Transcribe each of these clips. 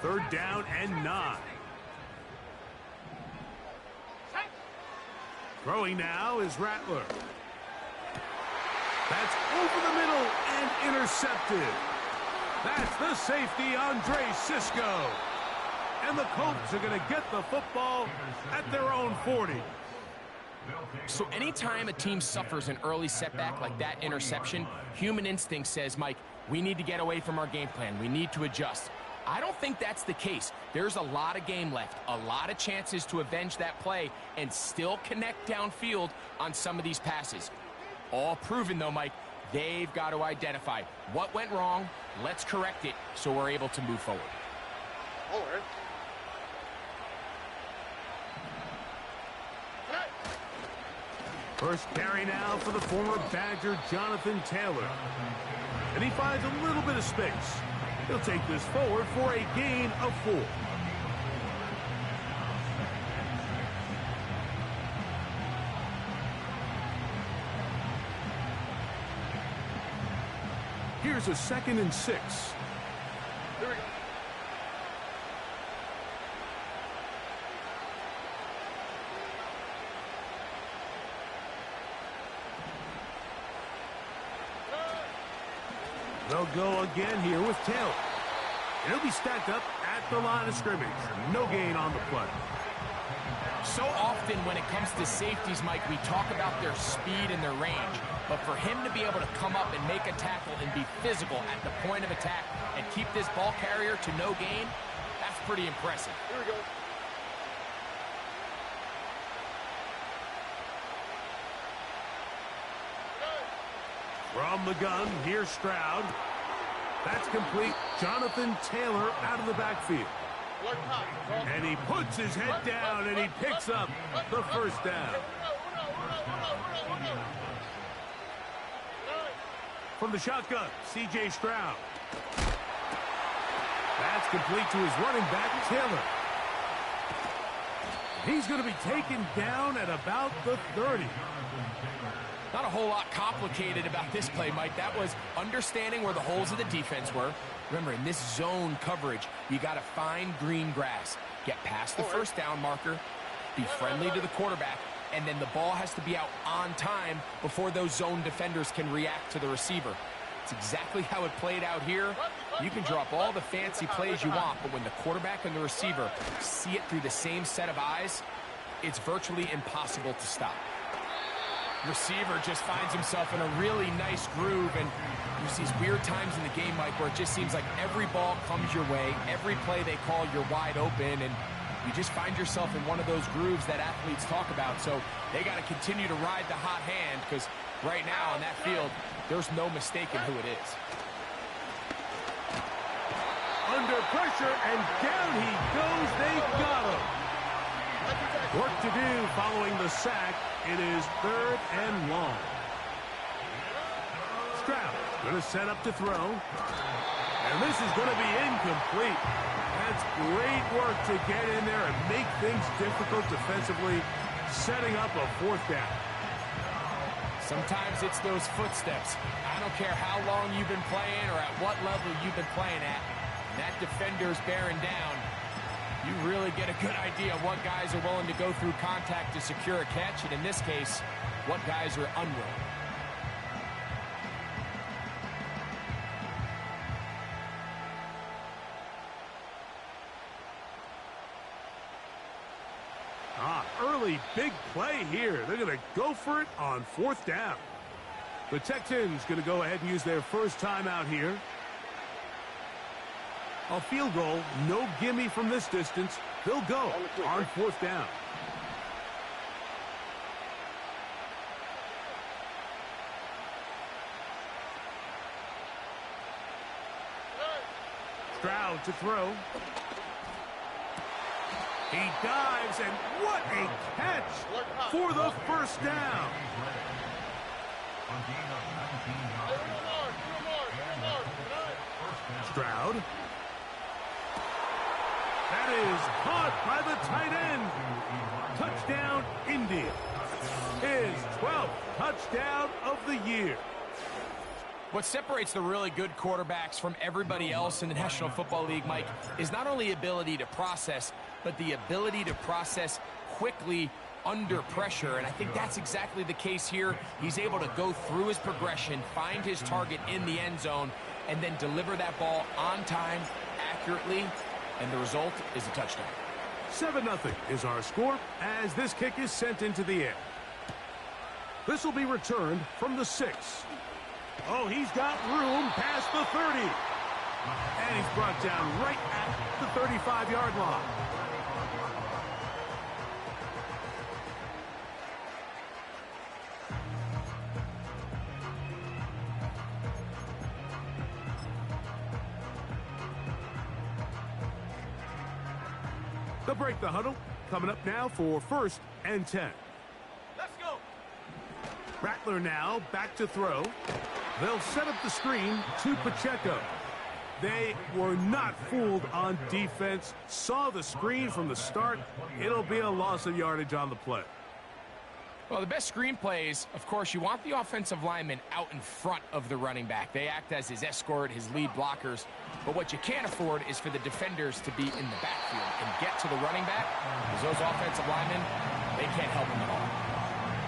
3rd down and 9. Throwing now is Rattler. That's over the middle and intercepted. That's the safety, Andre Cisco. And the Colts are going to get the football at their own 40. So anytime a team suffers an early setback like that interception, human instinct says, Mike, we need to get away from our game plan. We need to adjust. I don't think that's the case. There's a lot of game left, a lot of chances to avenge that play and still connect downfield on some of these passes. All proven, though, Mike. They've got to identify what went wrong. Let's correct it so we're able to move forward. Forward. First carry now for the former Badger, Jonathan Taylor. And he finds a little bit of space. He'll take this forward for a gain of 4. Here's a 2nd and 6. Here we go. They'll go again here with Taylor. He'll be stacked up at the line of scrimmage. No gain on the play. So often when it comes to safeties, Mike, we talk about their speed and their range. But for him to be able to come up and make a tackle and be physical at the point of attack and keep this ball carrier to no gain, that's pretty impressive. Here we go. From the gun, here's Stroud. That's complete. Jonathan Taylor out of the backfield. And he puts his head down and he picks up the 1st down. From the shotgun, C.J. Stroud. That's complete to his running back, Taylor. He's going to be taken down at about the 30. Not a whole lot complicated about this play, Mike. That was understanding where the holes of the defense were. Remember, in this zone coverage, you got to find green grass. Get past the 1st down marker, be friendly to the quarterback, and then the ball has to be out on time before those zone defenders can react to the receiver. It's exactly how it played out here. You can drop all the fancy plays you want, but when the quarterback and the receiver see it through the same set of eyes, it's virtually impossible to stop. Receiver just finds himself in a really nice groove, and there's these weird times in the game, Mike, where it just seems like every ball comes your way, every play they call, you're wide open, and you just find yourself in one of those grooves that athletes talk about. So they got to continue to ride the hot hand, because right now on that field, there's no mistaking who it is. Under pressure, and down he goes. They've got him. Work to do following the sack. It is 3rd and long. Stroud going to set up to throw. And this is going to be incomplete. That's great work to get in there and make things difficult defensively, setting up a 4th down. Sometimes it's those footsteps. I don't care how long you've been playing or at what level you've been playing at. That defender's bearing down. You really get a good idea of what guys are willing to go through contact to secure a catch, and in this case, what guys are unwilling. Early big play here. They're going to go for it on 4th down. The Texans going to go ahead and use their first timeout here. A field goal, no gimme from this distance. They'll go on 4th down. Stroud to throw. He dives, and what a catch for the 1st down. Stroud. That is caught by the tight end. Touchdown, Indy. His 12th touchdown of the year. What separates the really good quarterbacks from everybody else in the National Football League, Mike, is not only ability to process, but the ability to process quickly under pressure, and I think that's exactly the case here. He's able to go through his progression, find his target in the end zone, and then deliver that ball on time, accurately, and the result is a touchdown. 7-0 is our score as this kick is sent into the air. This will be returned from the 6. Oh, he's got room past the 30. And he's brought down right at the 35-yard line. They'll break the huddle. Coming up now for 1st and 10. Let's go. Rattler now back to throw. They'll set up the screen to Pacheco. They were not fooled on defense. Saw the screen from the start. It'll be a loss of yardage on the play. Well, the best screen plays, of course, you want the offensive lineman out in front of the running back. They act as his escort, his lead blockers. But what you can't afford is for the defenders to be in the backfield and get to the running back, because those offensive linemen, they can't help him at all.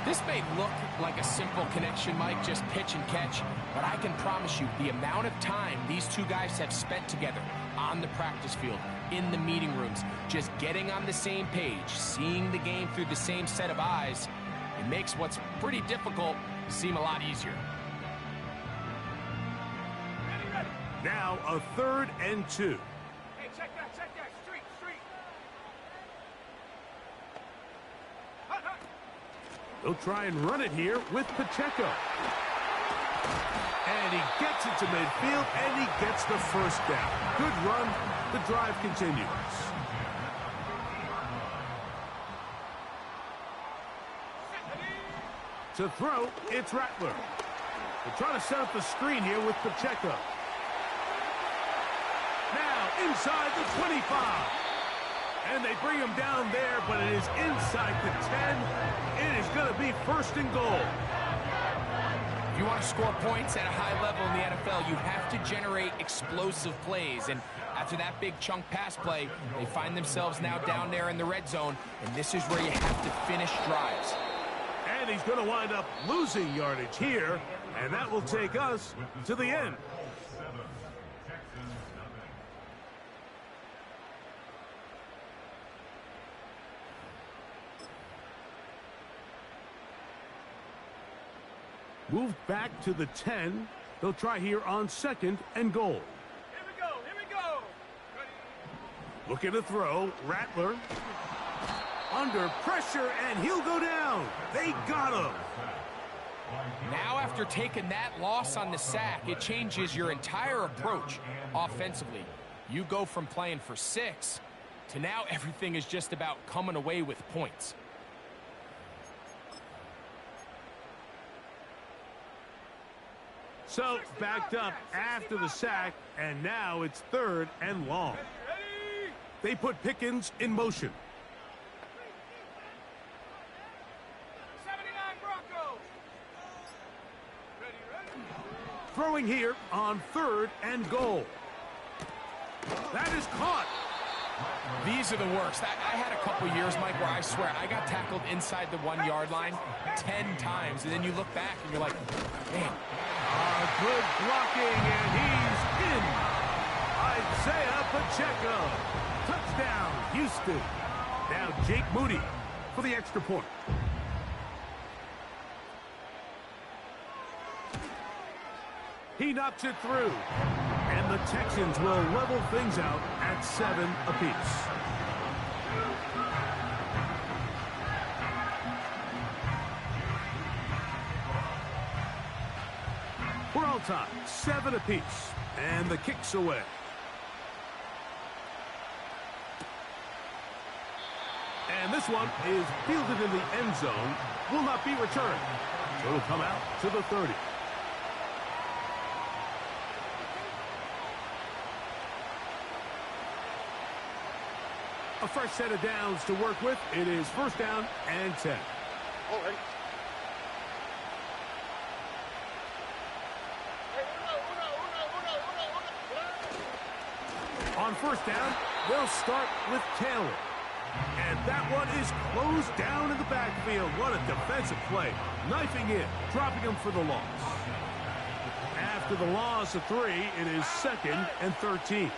This may look like a simple connection, Mike, just pitch and catch, but I can promise you the amount of time these two guys have spent together on the practice field, in the meeting rooms, just getting on the same page, seeing the game through the same set of eyes, it makes what's pretty difficult seem a lot easier. Now a 3rd and 2. Hey, check that. Street. Hut. They'll try and run it here with Pacheco. And he gets it to midfield, and he gets the 1st down. Good run. The drive continues. To throw, it's Rattler. They're trying to set up the screen here with Pacheco. Now inside the 25. And they bring him down there, but it is inside the 10. It is going to be 1st and goal. If you want to score points at a high level in the NFL, you have to generate explosive plays. And after that big chunk pass play, they find themselves now down there in the red zone. And this is where you have to finish drives. And he's going to wind up losing yardage here. And that will take us to the end. Moved back to the 10. They'll try here on 2nd and goal. Here we go. Ready. Looking to throw. Rattler. Under pressure, and he'll go down. They got him. Now, after taking that loss on the sack, it changes your entire approach offensively. You go from playing for 6 to now everything is just about coming away with points. So, backed up after the sack, and now it's 3rd and long. Ready. They put Pickens in motion. 79 Broncos. Ready. Throwing here on 3rd and goal. That is caught. These are the worst. I had a couple years, Mike, where I swear I got tackled inside the 1-yard line 10 times, and then you look back and you're like, man. Good blocking, and he's in. Isaiah Pacheco. Touchdown, Houston. Now Jake Moody for the extra point. He knocks it through. And the Texans will level things out at 7 apiece. We're all tied, 7 apiece, and the kick's away. And this one is fielded in the end zone, will not be returned. So it'll come out to the 30. A fresh set of downs to work with. It is 1st down and 10. All right. On first down, they'll start with Taylor. And that one is closed down in the backfield. What a defensive play. Knifing in, dropping him for the loss. After the loss of 3, it is 2nd and 13.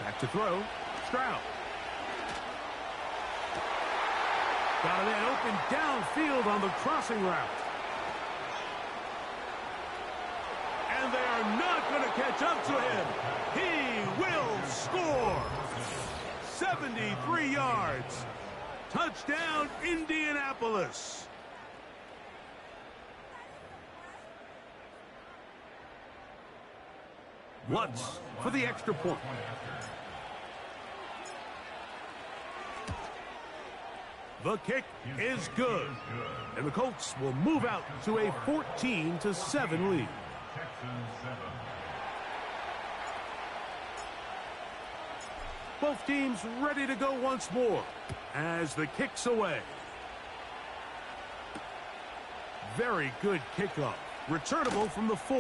Back to throw. Stroud. Got a man open downfield on the crossing route. And they are not going to catch up to him. He will score. 73 yards. Touchdown, Indianapolis. Lutz for the extra point. The kick is good. And the Colts will move out to a 14-7 lead. Both teams ready to go once more as the kick's away. Very good kickoff. Returnable from the 4.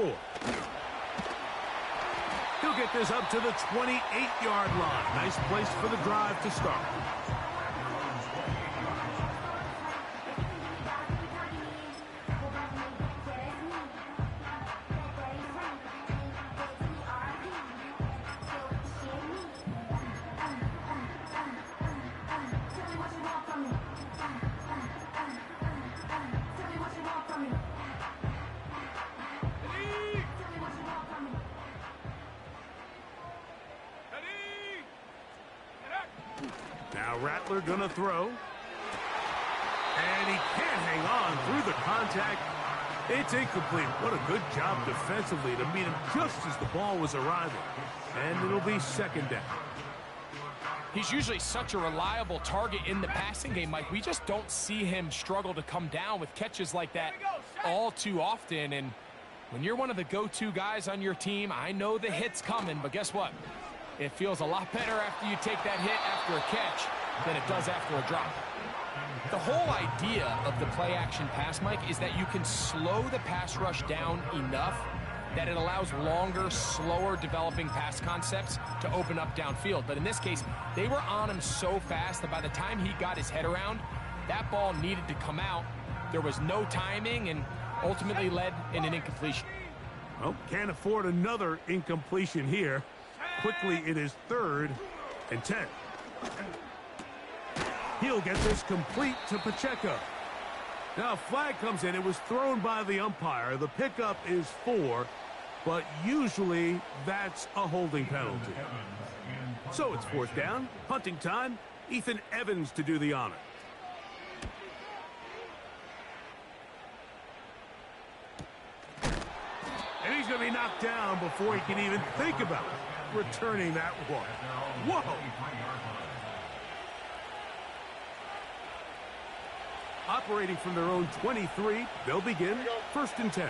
He'll get this up to the 28-yard line. Nice place for the drive to start. Now Rattler gonna throw. And he can't hang on through the contact. It's incomplete. What a good job defensively to meet him just as the ball was arriving. And it'll be 2nd down. He's usually such a reliable target in the passing game, Mike. We just don't see him struggle to come down with catches like that all too often. And when you're one of the go-to guys on your team, I know the hit's coming, but guess what? It feels a lot better after you take that hit after a catch than it does after a drop. The whole idea of the play-action pass, Mike, is that you can slow the pass rush down enough that it allows longer, slower developing pass concepts to open up downfield. But in this case, they were on him so fast that by the time he got his head around, that ball needed to come out. There was no timing and ultimately led in an incompletion. Well, can't afford another incompletion here. Quickly, it is 3rd and 10. He'll get this complete to Pacheco. Now, a flag comes in. It was thrown by the umpire. The pickup is 4, but usually that's a holding penalty. So it's 4th down, punting time. Ethan Evans to do the honor. And he's going to be knocked down before he can even think about returning that one. Whoa! Operating from their own 23, they'll begin 1st and 10.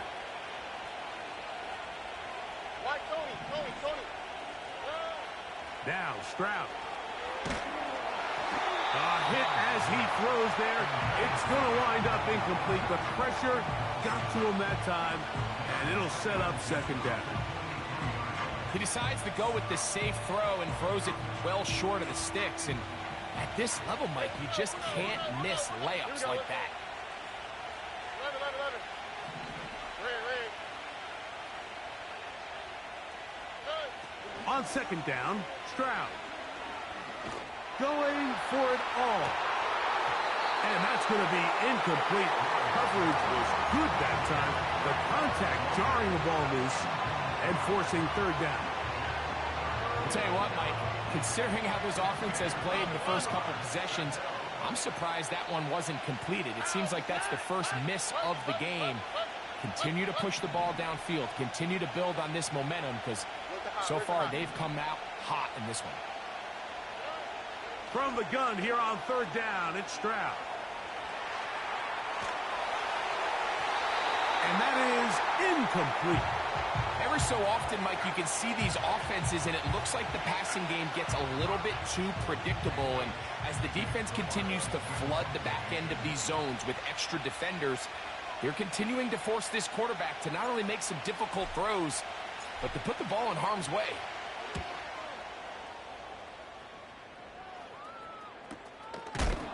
Now Stroud. Hit as he throws there. It's going to wind up incomplete. The pressure got to him that time, and it'll set up 2nd down. He decides to go with the safe throw and throws it well short of the sticks. And at this level, Mike, you just can't miss layups like that. On 2nd down, Stroud. Going for it all. And that's going to be incomplete. Coverage was good that time. The contact jarring the ball loose and forcing 3rd down. I'll tell you what, Mike, considering how this offense has played in the first couple possessions, I'm surprised that one wasn't completed. It seems like that's the first miss of the game. Continue to push the ball downfield. Continue to build on this momentum because so far they've come out hot in this one. From the gun here on 3rd down, it's Stroud. And that is incomplete. Every so often, Mike, you can see these offenses, and it looks like the passing game gets a little bit too predictable. And as the defense continues to flood the back end of these zones with extra defenders, They're continuing to force this quarterback to not only make some difficult throws, but to put the ball in harm's way.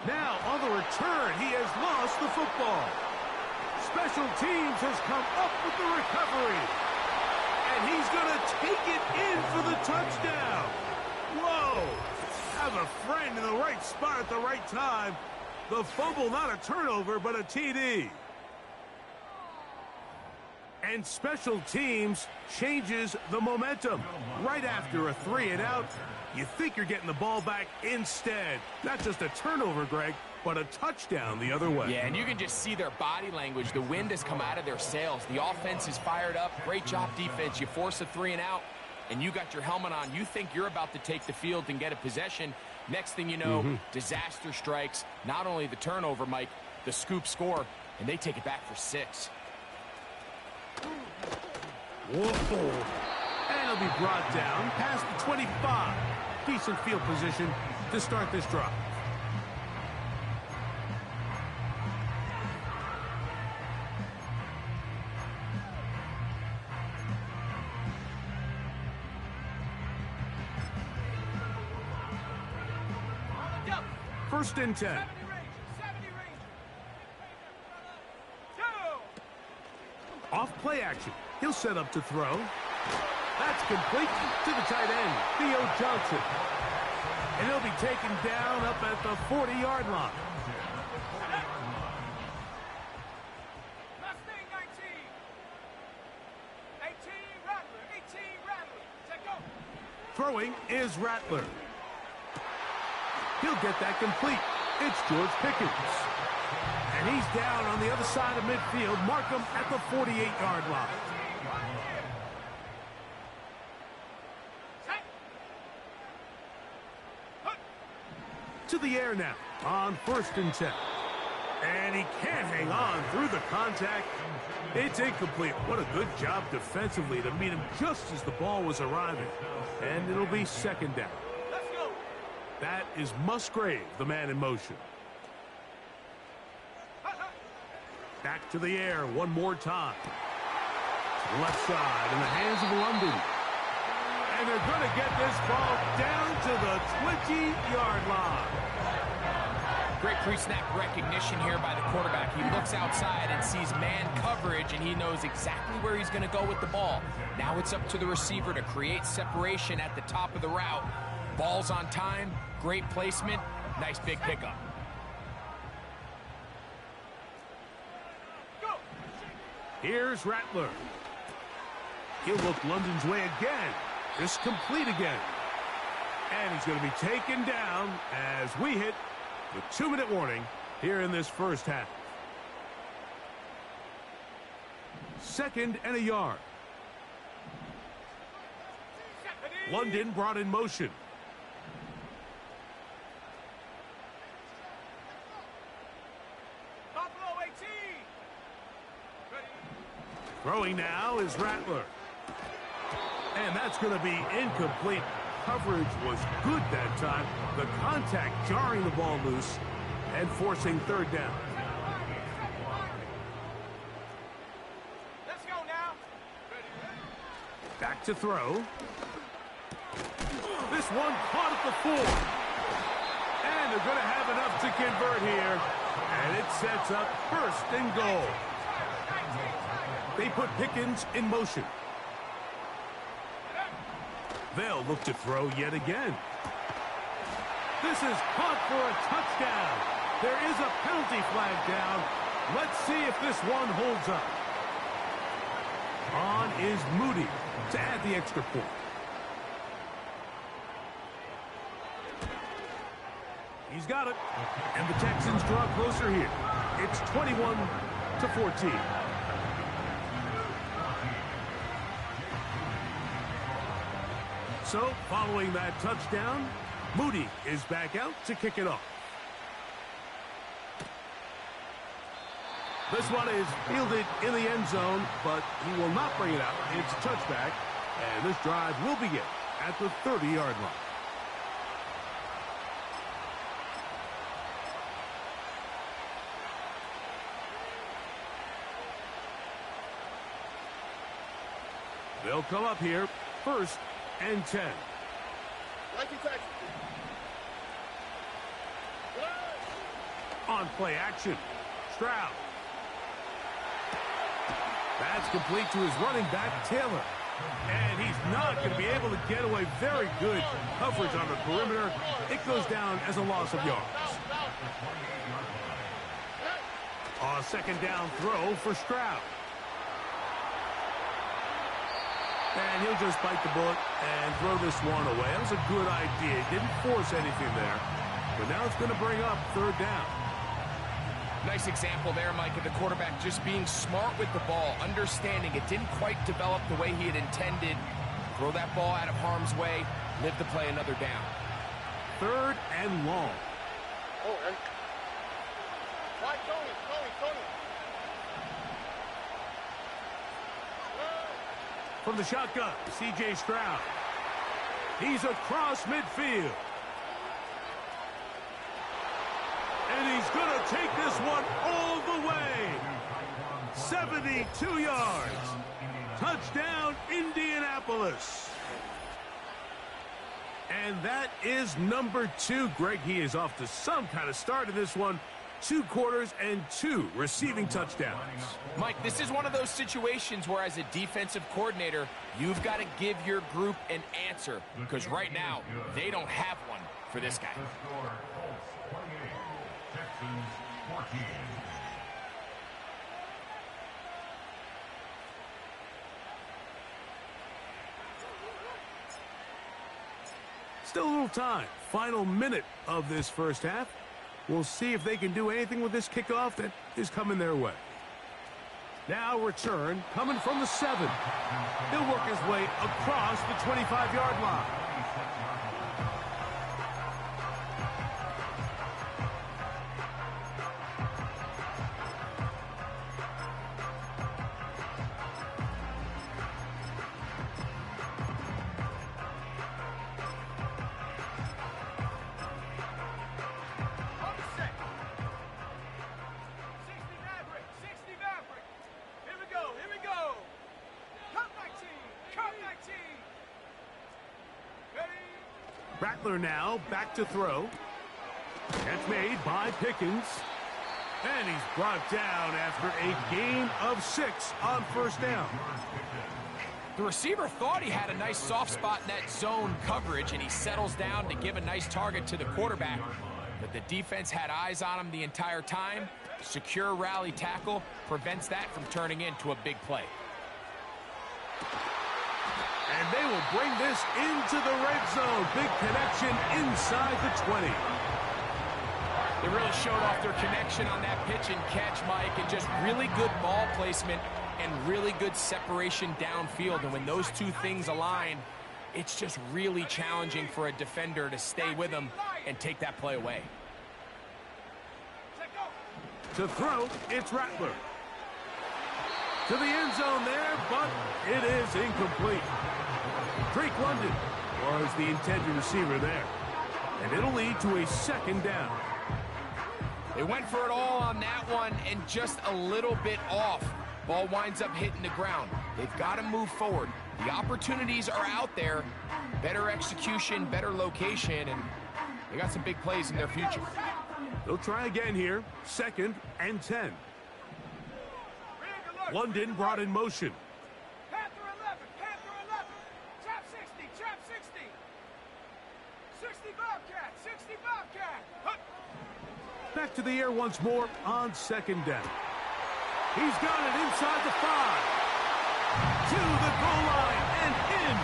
Now, on the return, he has lost the football. Special teams has come up with the recovery. And he's going to take it in for the touchdown. Whoa! Have a friend in the right spot at the right time. The fumble, not a turnover, but a TD. And special teams changes the momentum. Right after a 3-and-out, you think you're getting the ball back. Instead, not just a turnover, Greg, but a touchdown the other way. Yeah, and you can just see their body language. The wind has come out of their sails. The offense is fired up. Great job, defense. You force a 3-and-out, and you got your helmet on. You think you're about to take the field and get a possession. Next thing you know, disaster strikes. Not only the turnover, Mike, the scoop score, and they take it back for 6. Whoa. And he'll be brought down past the 25. Decent field position to start this drive. First and 10. 70 range. 2. Off play action. He'll set up to throw. That's complete to the tight end, Theo Johnson. And he'll be taken down up at the 40-yard line. Mustang 19. 18 Rattler. 18 Rattler. Check go. Throwing is Rattler. He'll get that complete. It's George Pickens. And he's down on the other side of midfield. Mark him at the 48-yard line. To the air now on first and 10. And he can't hang on through the contact. It's incomplete. What a good job defensively to meet him just as the ball was arriving. And it'll be second down. Let's go. That is Musgrave, the man in motion. Back to the air one more time. Left side in the hands of London. And they're going to get this ball down to the 20-yard line. Great pre-snap recognition here by the quarterback. He looks outside and sees man coverage, and he knows exactly where he's going to go with the ball. Now it's up to the receiver to create separation at the top of the route. Ball's on time, great placement, nice big pickup. Go. Here's Rattler. He'll look London's way again. This complete again. And he's going to be taken down as we hit the 2-minute warning here in this first half. Second and a yard. London brought in motion. Buffalo 18. Ready. Throwing now is Rattler. And that's going to be incomplete. Coverage was good that time. The contact jarring the ball loose and forcing third down. Let's go now. Ready. Back to throw. This one caught at the 4. And they're going to have enough to convert here. And it sets up first and goal. They put Pickens in motion. They'll look to throw yet again. This is caught for a touchdown. There is a penalty flag down. Let's see if this one holds up. On is Moody to add the extra point. He's got it. And the Texans draw closer here. It's 21-14. So, following that touchdown, Moody is back out to kick it off. This one is fielded in the end zone, but he will not bring it out. It's a touchback, and this drive will begin at the 30-yard line. They'll come up here, 1st and 10. On play action, Stroud. That's complete to his running back, Taylor. And he's not going to be able to get away. Very good coverage on the perimeter. It goes down as a loss of yards. A 2nd down throw for Stroud. And he'll just bite the bullet and throw this one away. That was a good idea. He didn't force anything there. But now it's going to bring up 3rd down. Nice example there, Mike, of the quarterback just being smart with the ball, understanding it didn't quite develop the way he had intended. Throw that ball out of harm's way, live to play another down. 3rd and long. From the shotgun, C.J. Stroud. He's across midfield. And he's going to take this one all the way. 72 yards. Touchdown, Indianapolis. And that is number 2. Greg, he is off to some kind of start in this one. 2 quarters and 2 receiving touchdowns. Mike, this is one of those situations where as a defensive coordinator, you've got to give your group an answer. Because right now, they don't have one for this guy. Still a little time. Final minute of this first half. We'll see if they can do anything with this kickoff that is coming their way. Now return coming from the 7. He'll work his way across the 25-yard line. Rattler now back to throw. Catch made by Pickens. And he's brought down after a gain of 6 on 1st down. The receiver thought he had a nice soft spot in that zone coverage, and he settles down to give a nice target to the quarterback. But the defense had eyes on him the entire time. Secure rally tackle prevents that from turning into a big play. And they will bring this into the red zone. Big connection inside the 20. They really showed off their connection on that pitch and catch, Mike, and just really good ball placement and really good separation downfield. And when those two things align, it's just really challenging for a defender to stay with them and take that play away. To throw, it's Rattler. To the end zone there, but it is incomplete. Drake London was the intended receiver there. And it'll lead to a 2nd down. They went for it all on that one and just a little bit off. Ball winds up hitting the ground. They've got to move forward. The opportunities are out there. Better execution, better location, and they got some big plays in their future. They'll try again here. 2nd and 10. London brought in motion. Panther 11, Panther 11. Trap 60, trap 60. 60 Bobcat, 60 Bobcat. Hup. Back to the air once more on 2nd down. He's got it inside the 5. To the goal line and in.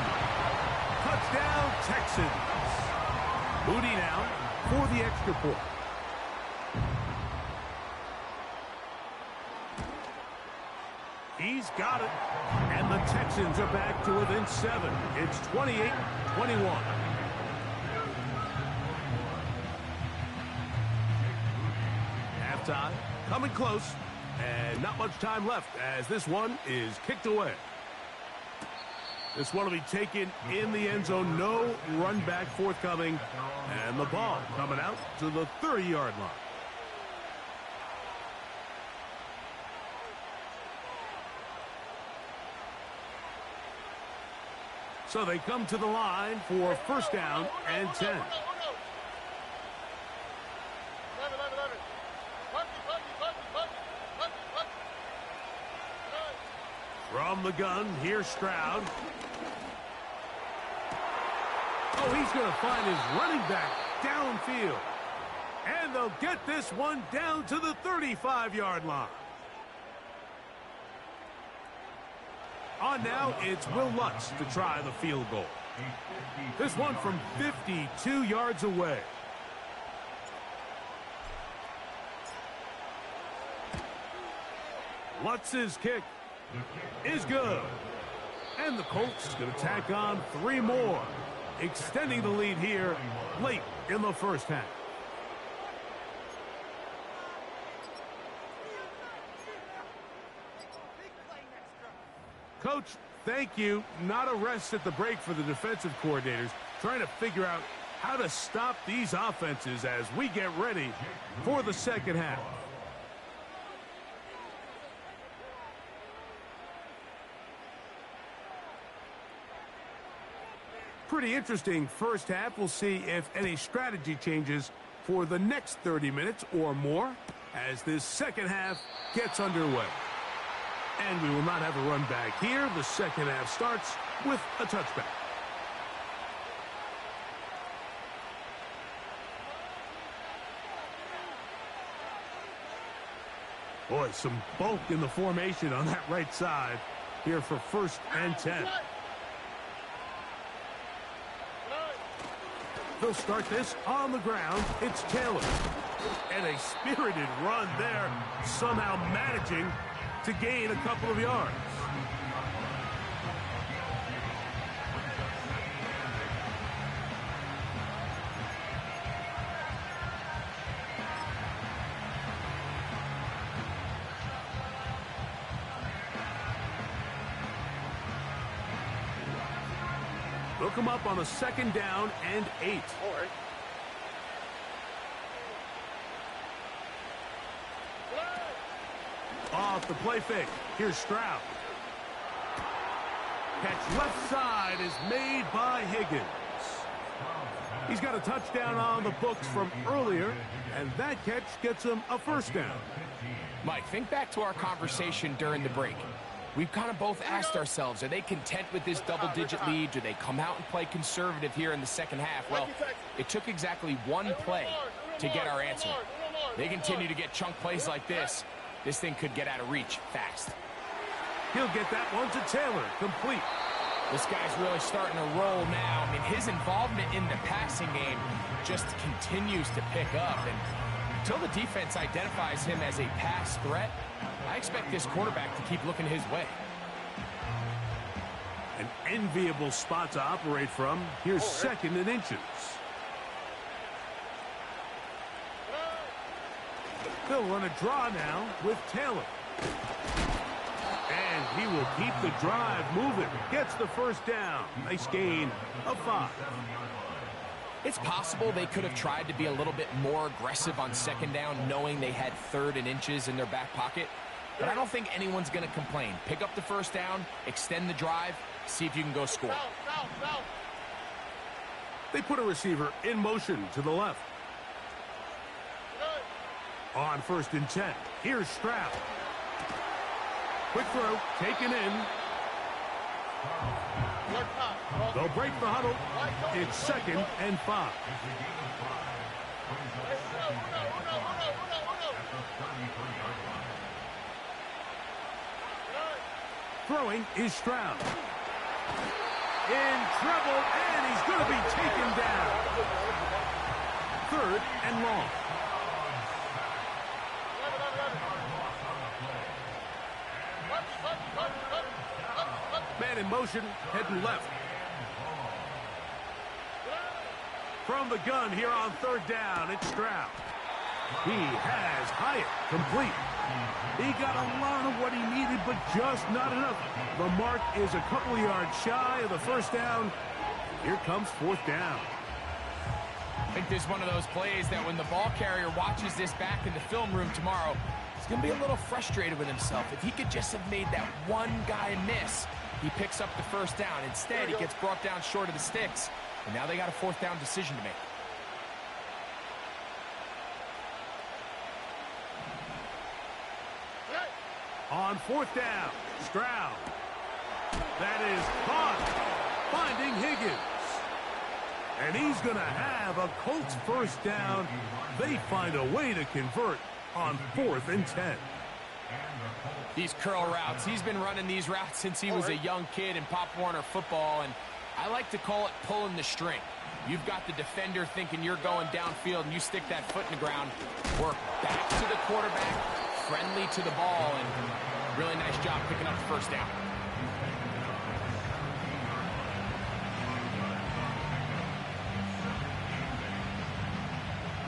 Touchdown, Texans. Moody now for the extra point. He's got it. And the Texans are back to within 7. It's 28-21. Halftime coming close. And not much time left as this one is kicked away. This one will be taken in the end zone. No run back forthcoming. And the ball coming out to the 30-yard line. So they come to the line for first down and 10. From the gun, here's Stroud. Oh, he's going to find his running back downfield. And they'll get this one down to the 35-yard line. On now, it's Will Lutz to try the field goal. This one from 52 yards away. Lutz's kick is good. And the Colts going to tack on 3 more, extending the lead here late in the first half. Coach, thank you. Not a rest at the break for the defensive coordinators, trying to figure out how to stop these offenses as we get ready for the second half. Pretty interesting first half. We'll see if any strategy changes for the next 30 minutes or more as this second half gets underway. And we will not have a run back here. The second half starts with a touchback. Boy, some bulk in the formation on that right side here for first and 10. They'll start this on the ground. It's Taylor. And a spirited run there, somehow managing to gain a couple of yards. They'll come up on a second down and 8. Off the play fake. Here's Stroud. Catch left side is made by Higgins. He's got a touchdown on the books from earlier, and that catch gets him a first down. Mike, think back to our conversation during the break. We've kind of both asked ourselves, are they content with this double-digit lead? Do they come out and play conservative here in the second half? Well, it took exactly one play to get our answer. They continue to get chunk plays like this. This thing could get out of reach fast. He'll get that one to Taylor, complete. This guy's really starting to roll now. I mean, his involvement in the passing game just continues to pick up. And until the defense identifies him as a pass threat, I expect this quarterback to keep looking his way. An enviable spot to operate from. Here's second and inches. They'll run a draw now with Taylor. And he will keep the drive moving. Gets the first down. Nice gain of 5. It's possible they could have tried to be a little bit more aggressive on second down, knowing they had third and inches in their back pocket. But I don't think anyone's going to complain. Pick up the first down, extend the drive, see if you can go score. They put a receiver in motion to the left. On first and 10, here's Stroud. Quick throw, taken in. They'll break the huddle. It's second and 5. Throwing is Stroud. In trouble, and he's going to be taken down. Third and long. Man in motion, heading left. From the gun here on third down, it's Stroud. He has Hyatt complete. He got a lot of what he needed, but just not enough. The mark is a couple of yards shy of the first down. Here comes fourth down. I think this is one of those plays that when the ball carrier watches this back in the film room tomorrow, he's going to be a little frustrated with himself. If he could just have made that one guy miss, he picks up the first down. Instead, he gets brought down short of the sticks, and now they got a fourth down decision to make. On fourth down, Stroud. That is caught, finding Higgins. And he's going to have a Colts first down. They find a way to convert on 4th and 10. These curl routes, he's been running these routes since he was a young kid in Pop Warner football, and I like to call it pulling the string. You've got the defender thinking you're going downfield, and you stick that foot in the ground, work back to the quarterback, friendly to the ball, and really nice job picking up the first down.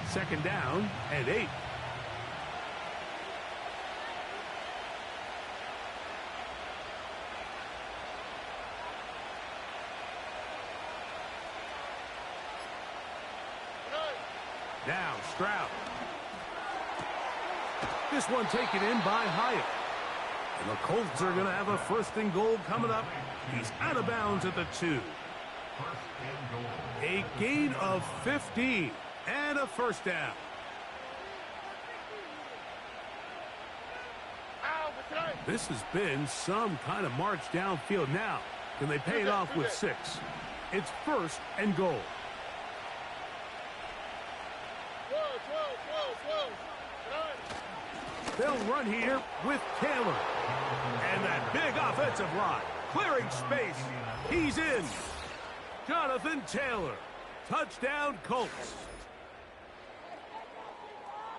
Second down and 8. Now Stroud. This one taken in by Hyatt. And the Colts are going to have a 1st and goal coming up. He's out of bounds at the 2. A gain of 15 and a first down. This has been some kind of march downfield. Now, can they pay it off with 6? It's 1st and goal. They'll run here with Taylor. And that big offensive line clearing space. He's in. Jonathan Taylor. Touchdown, Colts.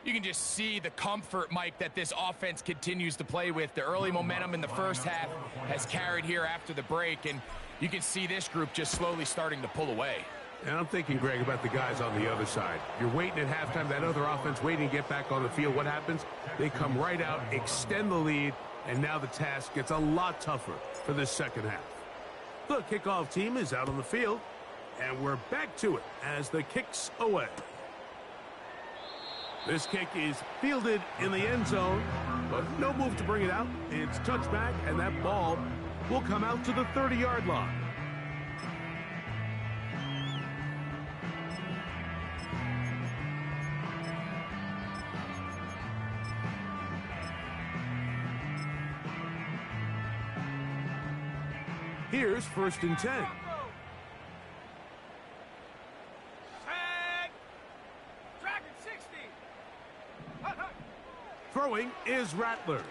You can just see the comfort, Mike, that this offense continues to play with. The early momentum in the first half has carried here after the break, and you can see this group just slowly starting to pull away. And I'm thinking, Greg, about the guys on the other side. You're waiting at halftime, that other offense waiting to get back on the field. What happens? They come right out, extend the lead, and now the task gets a lot tougher for this second half. The kickoff team is out on the field, and we're back to it as the kick's away. This kick is fielded in the end zone, but no move to bring it out. It's touchback, and that ball will come out to the 30-yard line. Here's 1st and 10. Set. Dragon 60. Throwing is Rattler.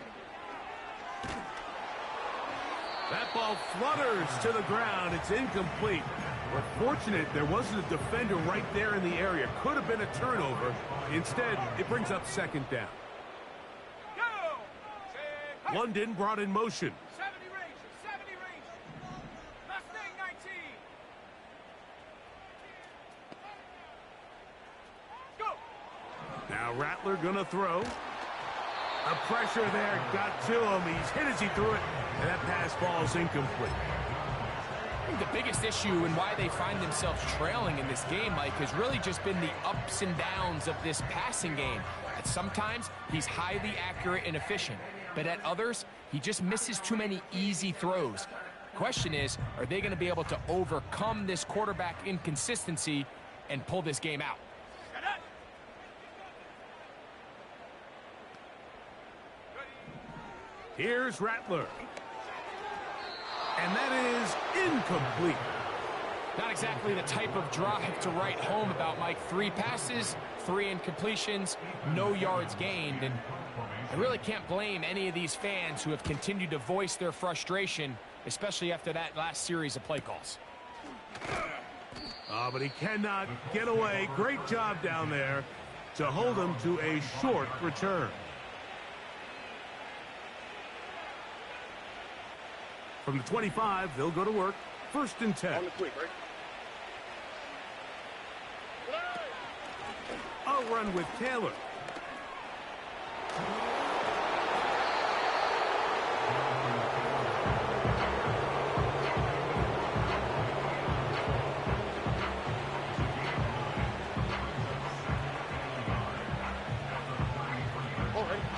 That ball flutters to the ground. It's incomplete. We're fortunate there wasn't a defender right there in the area. Could have been a turnover. Instead, it brings up 2nd down. Go. London brought in motion. 70 range. 70 range. Mustang 19. Go. Now Rattler gonna throw. The pressure there got to him. He's hit as he threw it, and that pass falls incomplete. I think the biggest issue and why they find themselves trailing in this game, Mike, has really just been the ups and downs of this passing game. At sometimes, he's highly accurate and efficient, but at others, he just misses too many easy throws. Question is, are they going to be able to overcome this quarterback inconsistency and pull this game out? Here's Rattler. And that is incomplete. Not exactly the type of drive to write home about, Mike. 3 passes, 3 incompletions, no yards gained. And I really can't blame any of these fans who have continued to voice their frustration, especially after that last series of play calls. But he cannot get away. Great job down there to hold him to a short return. From the 25, they'll go to work. 1st and 10. On the quick, right? A run with Taylor.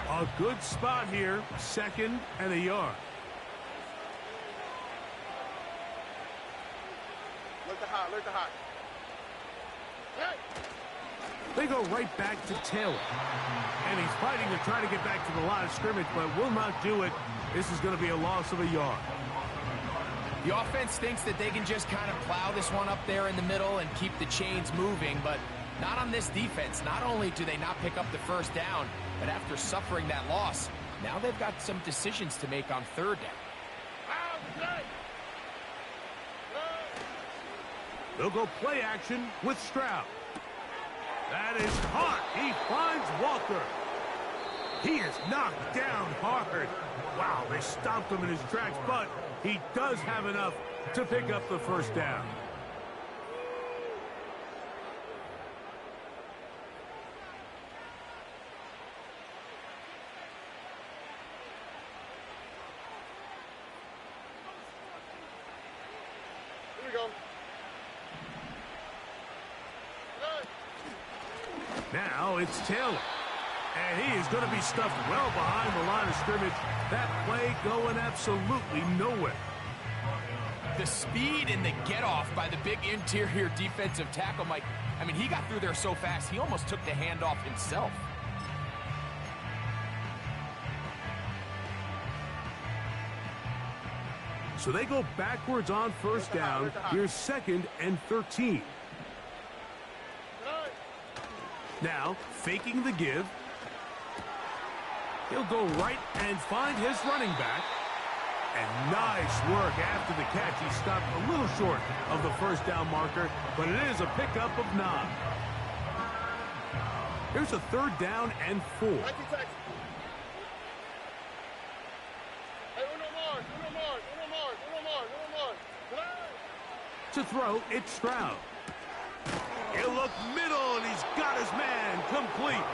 A good spot here. 2nd and a yard. They go right back to Taylor. And he's fighting to try to get back to the line of scrimmage, but will not do it. This is going to be a loss of a yard. The offense thinks that they can just kind of plow this one up there in the middle and keep the chains moving, but not on this defense. Not only do they not pick up the first down, but after suffering that loss, now they've got some decisions to make on third down. They'll go play action with Stroud. That is hot. He finds Walker. He is knocked down hard. Wow, they stopped him in his tracks, but he does have enough to pick up the first down. Here we go. Now it's Taylor. And he is going to be stuffed well behind the line of scrimmage. That play going absolutely nowhere. The speed and the get-off by the big interior defensive tackle, Mike. I mean, he got through there so fast, he almost took the handoff himself. So they go backwards on first down. Here's 2nd and 13. Now, faking the give. He'll go right and find his running back. And nice work after the catch. He stopped a little short of the first down marker, but it is a pickup of 9. Here's a 3rd down and 4. To throw, it's Stroud. He'll look middle, and he's got his man complete.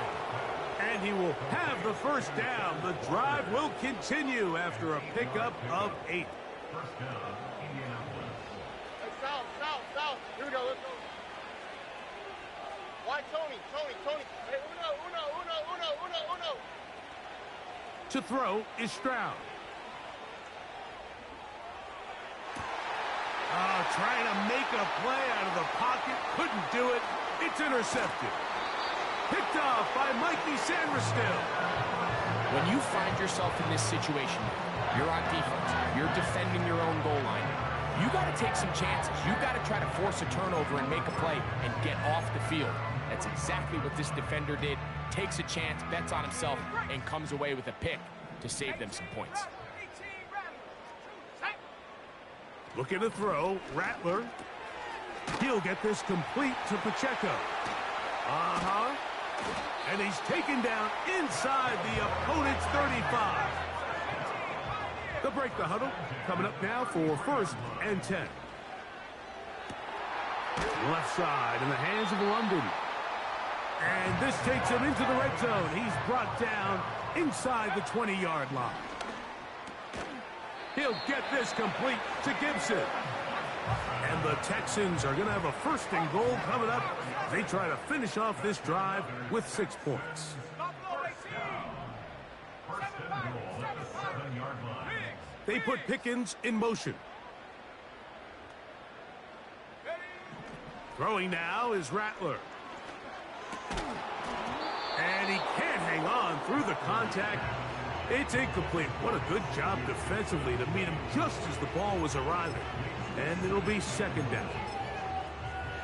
And he will have the first down. The drive will continue after a pickup of 8. South. Here we go, let's go. Why Tony? Hey, uno. To throw is Stroud. Trying to make a play out of the pocket. Couldn't do it. It's intercepted. Picked off by Mikey Sanders-Still. When you find yourself in this situation, you're on defense, you're defending your own goal line, you got to take some chances. You got to try to force a turnover and make a play and get off the field. That's exactly what this defender did. Takes a chance, bets on himself, and comes away with a pick to save them some points. Looking to throw, Rattler. He'll get this complete to Pacheco. And he's taken down inside the opponent's 35. They'll break the huddle. Coming up now for 1st and 10. Left side in the hands of London. And this takes him into the red zone. He's brought down inside the 20-yard line. He'll get this complete to Gibson. And the Texans are going to have a 1st and goal coming up. They try to finish off this drive with 6 points. They put Pickens in motion. Throwing now is Rattler. And he can't hang on through the contact. It's incomplete. What a good job defensively to meet him just as the ball was arriving. And it'll be 2nd down.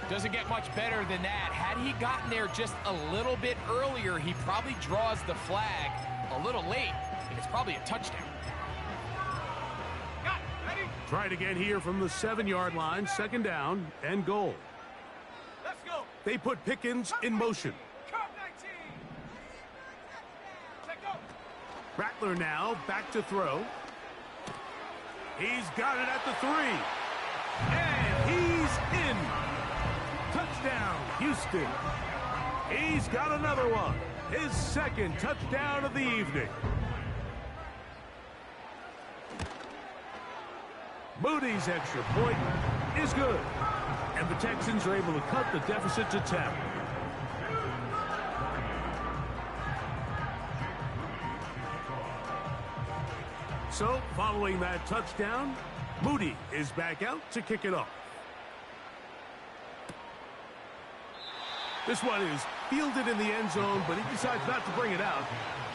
Doesn't get much better than that. Had he gotten there just a little bit earlier, he probably draws the flag a little late, and it's probably a touchdown. Try it again here from the 7-yard line. 2nd down and goal. Let's go. They put Pickens in motion. Rattler now back to throw. He's got it at the 3. And he's in. Touchdown, Houston. He's got another one. His 2nd touchdown of the evening. Moody's extra point is good. And the Texans are able to cut the deficit to 10. So, following that touchdown, Moody is back out to kick it off. This one is fielded in the end zone, but he decides not to bring it out.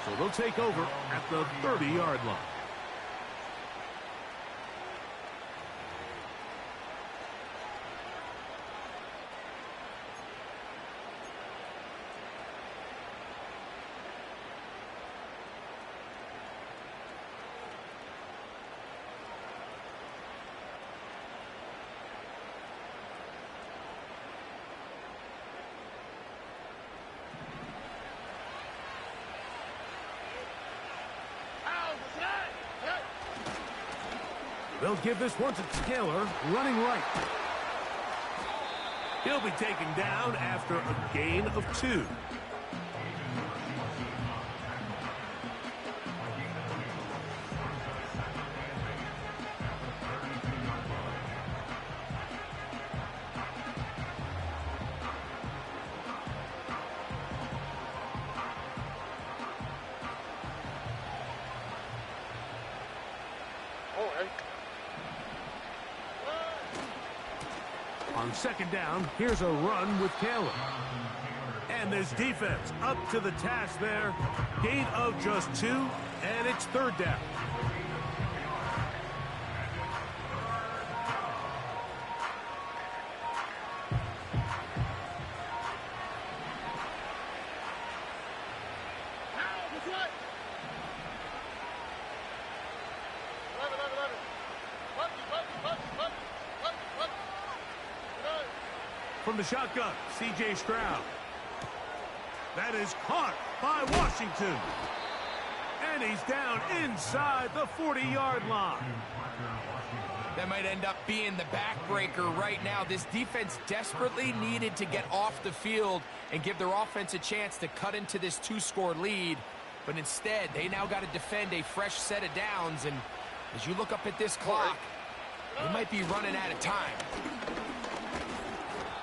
So they'll take over at the 30-yard line. They'll give this one to Taylor, running right. He'll be taken down after a gain of 2. On second down, here's a run with Taylor. And this defense up to the task there. Gain of just 2, and it's 3rd down. From the shotgun, C.J. Stroud. That is caught by Washington. And he's down inside the 40-yard line. That might end up being the backbreaker right now. This defense desperately needed to get off the field and give their offense a chance to cut into this 2-score lead. But instead, they now got to defend a fresh set of downs. And as you look up at this clock, they might be running out of time.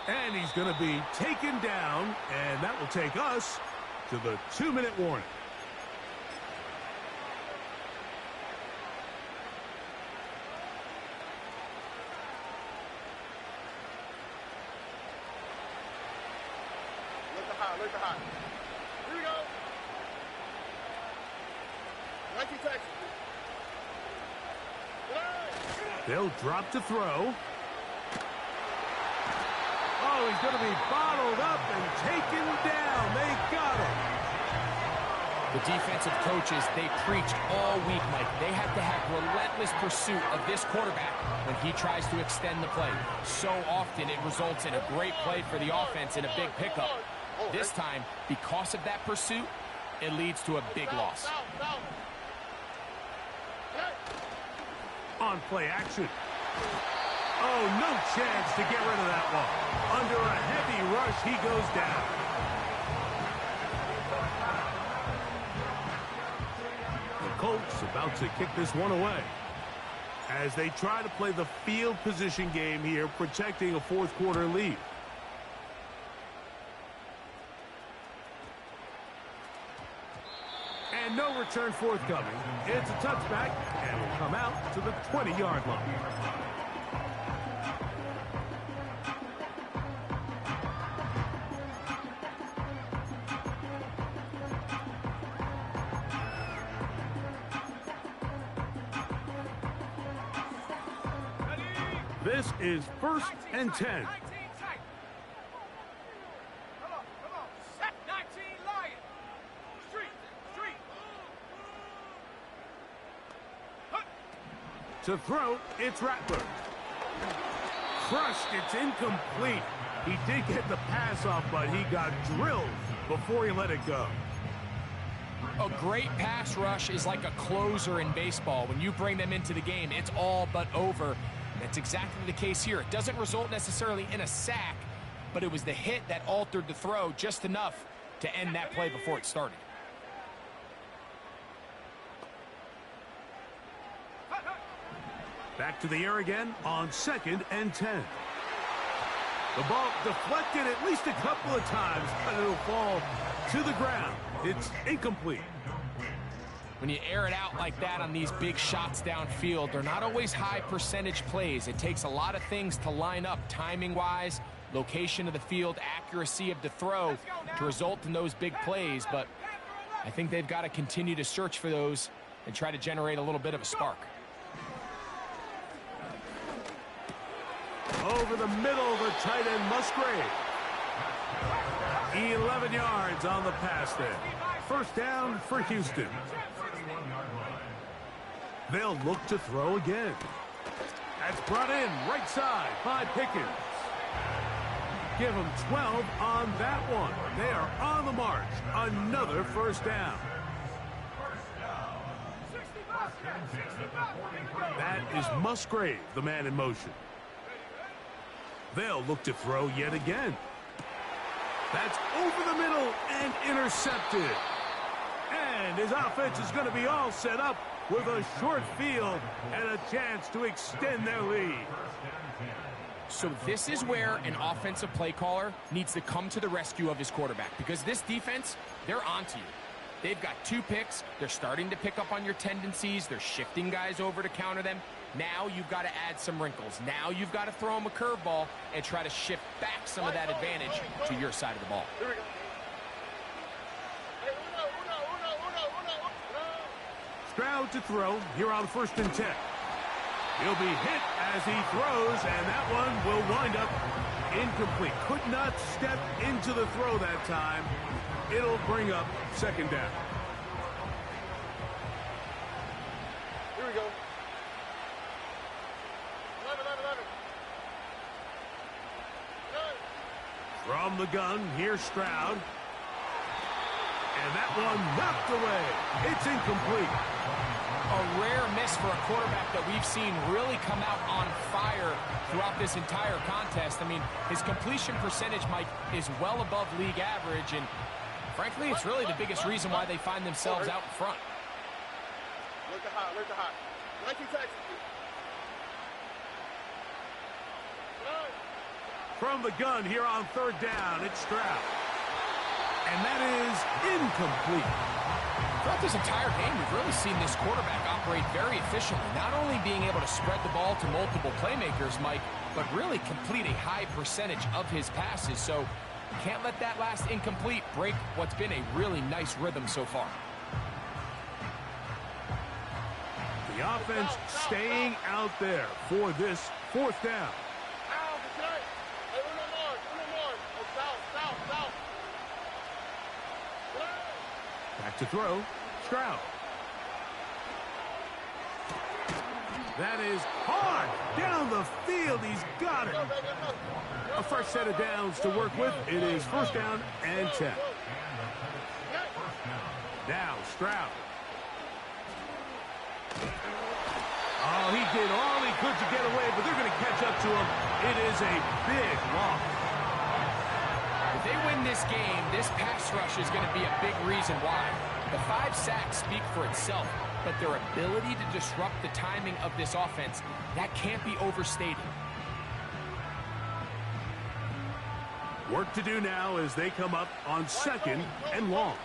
And he's going to be taken down, and that will take us to the 2-minute warning. Look at high. Here we go. 19 Texans. They'll drop to throw. Oh, he's going to be bottled up and taken down. They got him. The defensive coaches, they preached all week, Mike. They have to have relentless pursuit of this quarterback when he tries to extend the play. So often it results in a great play for the offense and a big pickup. This time, because of that pursuit, it leads to a big loss. On play action. Oh, no chance to get rid of that one. Under a heavy rush, he goes down. The Colts about to kick this one away as they try to play the field position game here, protecting a fourth-quarter lead. And no return forthcoming. It's a touchback, and will come out to the 20-yard line. This is 1st and 10. 19 tight. Come on. Set 19 Lion. Street. To throw, it's Rattler. Crushed, it's incomplete. He did get the pass off, but he got drilled before he let it go. A great pass rush is like a closer in baseball. When you bring them into the game, it's all but over. That's exactly the case here. It doesn't result necessarily in a sack, but it was the hit that altered the throw just enough to end that play before it started. Back to the air again on 2nd and 10. The ball deflected at least a couple of times, but it'll fall to the ground. It's incomplete. When you air it out like that on these big shots downfield, they're not always high percentage plays. It takes a lot of things to line up timing-wise, location of the field, accuracy of the throw to result in those big plays, but I think they've got to continue to search for those and try to generate a little bit of a spark. Over the middle, the tight end Musgrave. 11 yards on the pass there. First down for Houston. They'll look to throw again. That's brought in right side by Pickens. Give them 12 on that one. They are on the march. Another first down. That is Musgrave, the man in motion. They'll look to throw yet again. That's over the middle and intercepted. And his offense is going to be all set up with a short field and a chance to extend their lead. So this is where an offensive play caller needs to come to the rescue of his quarterback, because this defense, they're onto you. They've got 2 picks. They're starting to pick up on your tendencies. They're shifting guys over to counter them. Now you've got to add some wrinkles. Now you've got to throw them a curveball and try to shift back some of that advantage to your side of the ball. Here we go. Stroud to throw here on 1st and 10. He'll be hit as he throws, and that one will wind up incomplete. Could not step into the throw that time. It'll bring up 2nd down. Here we go. 11. From the gun, here's Stroud. And that one knocked away. It's incomplete. A rare miss for a quarterback that we've seen really come out on fire throughout this entire contest. I mean, his completion percentage, Mike, is well above league average, and frankly, it's really the biggest reason why they find themselves out in front. Look the hot. Like you Texans. From the gun here on 3rd down, it's Stroud. And that is incomplete. Throughout this entire game, we've really seen this quarterback operate very efficiently, not only being able to spread the ball to multiple playmakers, Mike, but really complete a high percentage of his passes. So you can't let that last incomplete break what's been a really nice rhythm so far. The offense staying out there for this 4th down. Back to throw, Stroud. That is hard down the field. He's got it. A fresh set of downs to work with. It is 1st down and 10. Now Stroud. Oh, he did all he could to get away, but they're going to catch up to him. It is a big loss. If they win this game, this pass rush is going to be a big reason why. The 5 sacks speak for itself, but their ability to disrupt the timing of this offense, that can't be overstated. Work to do now as they come up on 2nd and long.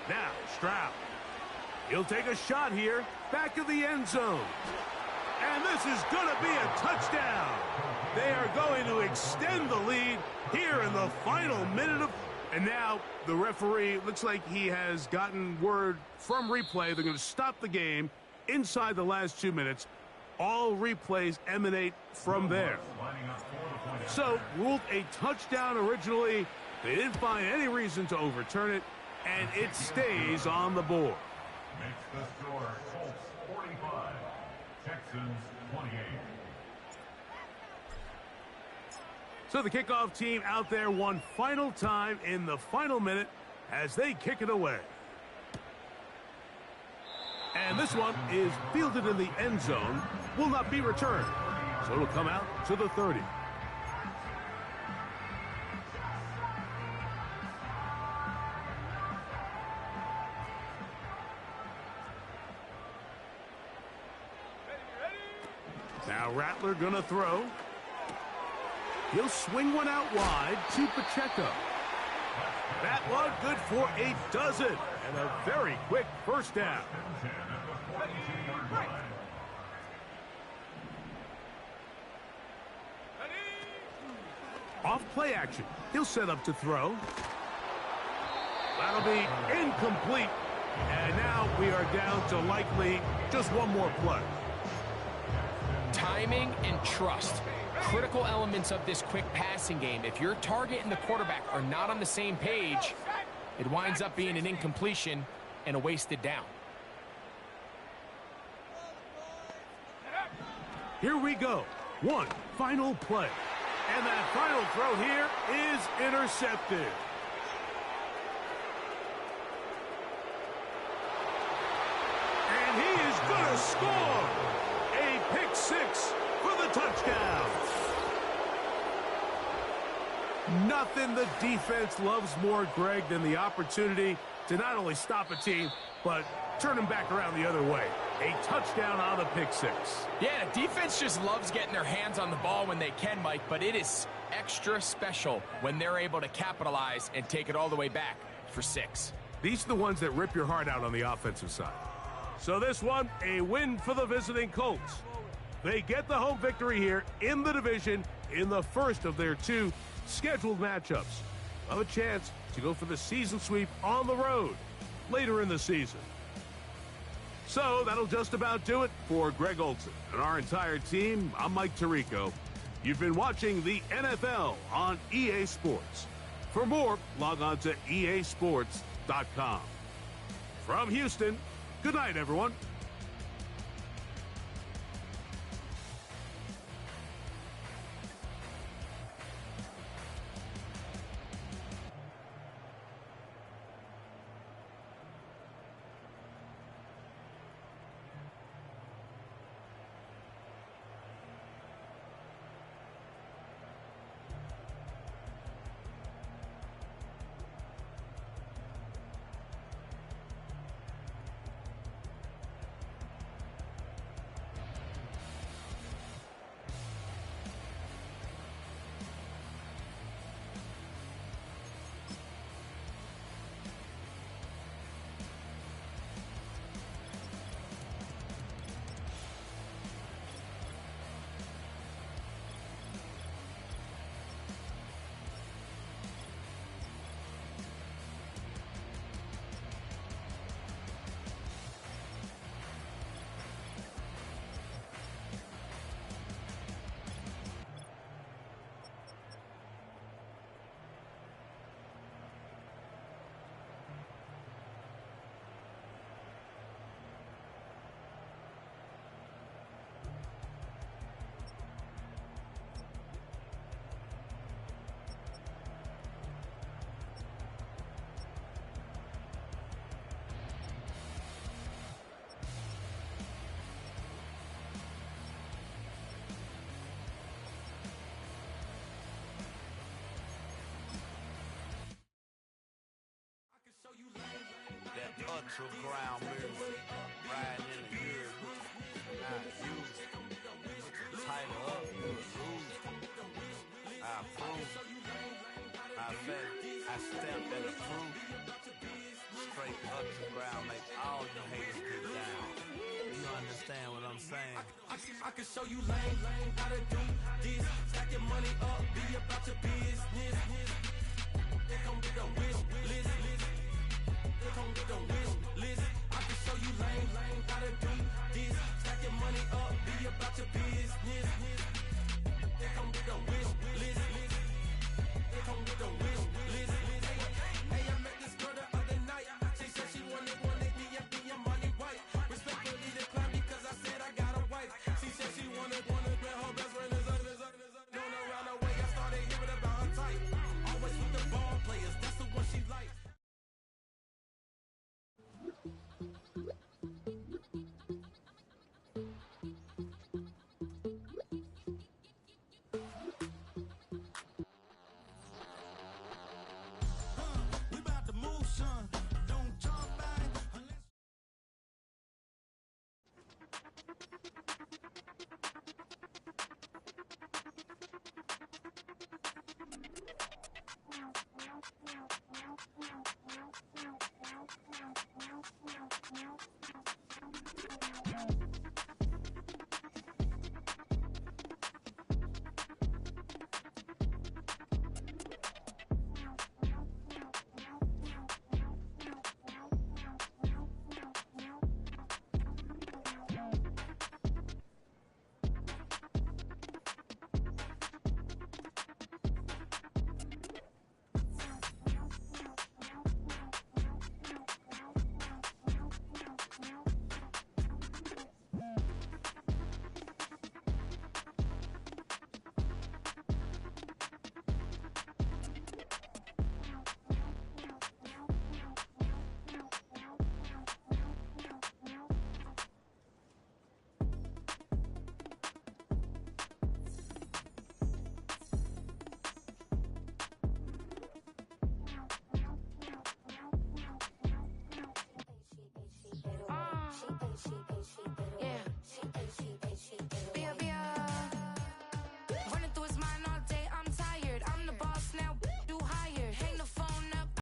Now, Stroud. He'll take a shot here, back of the end zone. And this is going to be a touchdown. They are going to extend the lead here in the final minute of... And now the referee, looks like he has gotten word from replay. They're going to stop the game inside the last 2 minutes. All replays emanate from there. So, ruled a touchdown originally. They didn't find any reason to overturn it, and it stays on the board. Makes the score Colts 45, Texans 28. So the kickoff team out there one final time in the final minute as they kick it away. And this one is fielded in the end zone, will not be returned. So it'll come out to the 30. Now Rattler gonna throw. He'll swing one out wide to Pacheco. That one good for a dozen. And a very quick first down. Off play action. He'll set up to throw. That'll be incomplete. And now we are down to likely just one more play. Timing and trust. Critical elements of this quick passing game. If your target and the quarterback are not on the same page, it winds up being an incompletion and a wasted down. Here we go. One final play. And that final throw here is intercepted. And he is going to score. A pick six for the touchdown. Nothing the defense loves more, Greg, than the opportunity to not only stop a team, but turn them back around the other way. A touchdown on the pick six. Yeah, defense just loves getting their hands on the ball when they can, Mike, but it is extra special when they're able to capitalize and take it all the way back for 6. These are the ones that rip your heart out on the offensive side. So this one, a win for the visiting Colts. They get the home victory here in the division in the first of their 2 scheduled matchups. Have a chance to go for the season sweep on the road later in the season. So that'll just about do it for Greg Olsen and our entire team. I'm Mike Tirico. You've been watching the NFL on EA Sports. For more, log on to easports.com. From Houston, good night, everyone. Ultra ground music, riding in the years, not used. Tighten up, lose. I approve. I bet, I step and approve. Straight ultra ground, make all you haters get down. You understand what I'm saying? I can show you lame, how to do.